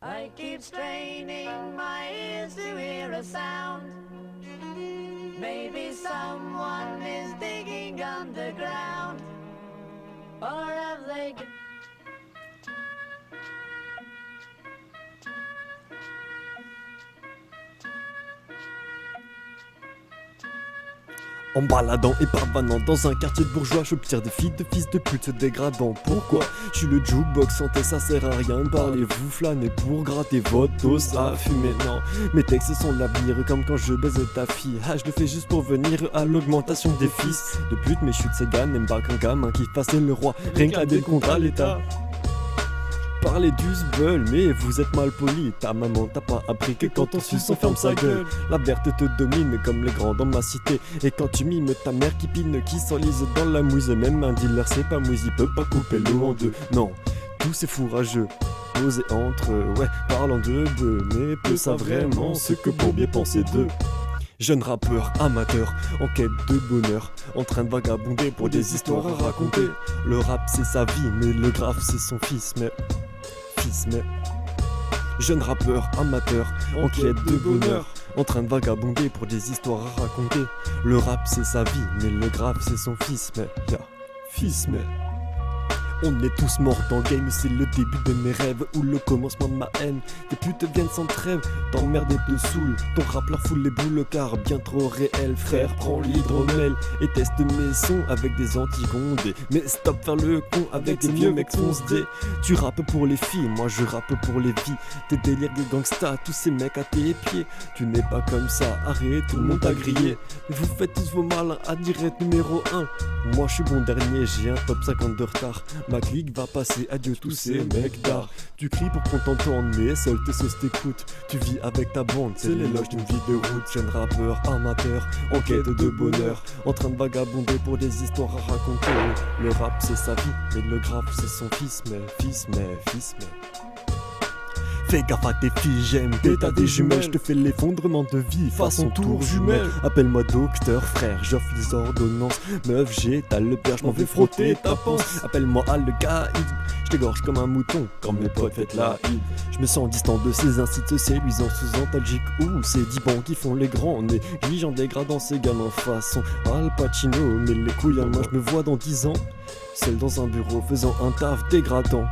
I keep straining my ears to hear a sound. Maybe someone is digging underground. Or have they... En baladant et parvanant dans un quartier de bourgeois, j'obtire des filles de fils de pute se dégradant. Pourquoi? Je suis le jukebox, santé ça sert à rien. Parlez-vous flâner pour gratter votre dose à fumer? Non, mes textes sont l'avenir comme quand je baise ta fille. Ah, je le fais juste pour venir à l'augmentation des fils de pute. Mais chutes ces gars n'aiment pas qu'un gamin qui fasse le roi, réclamer le contrat à l'état. Parlez du zbeul, mais vous êtes mal poli. Ta maman t'a pas appris que quand on suce on ferme sa gueule. La verte te domine comme les grands dans ma cité. Et quand tu mimes ta mère qui pine, qui s'enlise dans la mouise. Même un dealer c'est pas mouise, il peut pas couper l'eau en deux. Non, tout c'est fourrageux, posé entre eux, ouais, parlant de bœufs. Mais peu ça vraiment ce que pour bien penser d'eux. Jeune rappeur, amateur, en quête de bonheur, en train de vagabonder pour des histoires à raconter. Le rap c'est sa vie, mais le graphe c'est son fils, mais... Jeune rappeur, amateur, en quête de bonheur, en train de vagabonder pour des histoires à raconter. Le rap c'est sa vie, mais le graphe c'est son fils, mais... Fils, mais... On est tous morts dans le game, c'est le début de mes rêves ou le commencement de ma haine. Tes putes viennent sans trêve, t'emmerdes et te saoule. Ton rap leur fout les boules car bien trop réel. Frère, prends l'hydromel et teste mes sons avec des anti-gondés. Mais stop faire le con avec des vieux mecs foncedés. Tu rappes pour les filles, moi je rappe pour les vies. Tes délires de gangsta, tous ces mecs à tes pieds. Tu n'es pas comme ça, arrête, tout le monde t'a grillé. Vous faites tous vos malins à direct numéro 1. Moi je suis bon dernier, j'ai un top 50 de retard. Ma clique va passer, adieu tous ces mecs d'art. Tu cries pour qu'on t'entende, mais seul tes sauces t'écoutent. Tu vis avec ta bande, c'est l'éloge d'une vie de route. Jeune rappeur, amateur, en quête de bonheur, en train de vagabonder pour des histoires à raconter. Le rap c'est sa vie, mais le graphe c'est son fils, mais... Fais gaffe à tes filles, j'aime t'as des jumelles. Je te fais l'effondrement de vie façon tour jumelle. Appelle-moi docteur, frère, j'offre des ordonnances. Meuf, j'ai t'as le père, je m'en vais frotter ta panse. Appelle-moi Al-Qaïd, je t'égorge comme un mouton. Quand mes potes fêtent la Eid. Je me sens distant de ces incites séduisants sous antalgiques ou ces 10 bancs qui font les grands négligeants en dégradant ces gamins façon Al Pacino. Mais les couilles, moi je me vois dans 10 ans seul dans un bureau faisant un taf dégradant.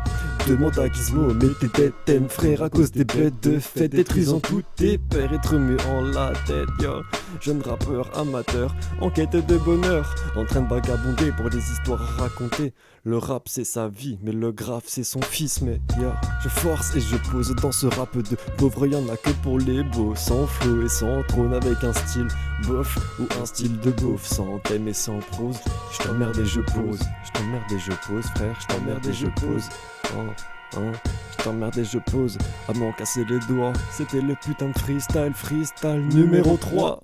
Demande à Gizmo, mais tes têtes t'aimes frère à cause des bêtes de fête, détruisant tous tes pères et te remuant la tête, yo. Jeune rappeur amateur, en quête de bonheur, en train de vagabonder pour des histoires à raconter. Le rap c'est sa vie, mais le graphe c'est son fils, mais yo. Je force et je pose dans ce rap de pauvre, y'en a que pour les beaux, sans flow et sans trône, avec un style bof ou un style de beauf, sans thème et sans prose. Je t'emmerde et je pose, frère, je t'emmerde et je pose. Je t'emmerde et je pose, à m'en casser les doigts. C'était le putain de freestyle numéro 3.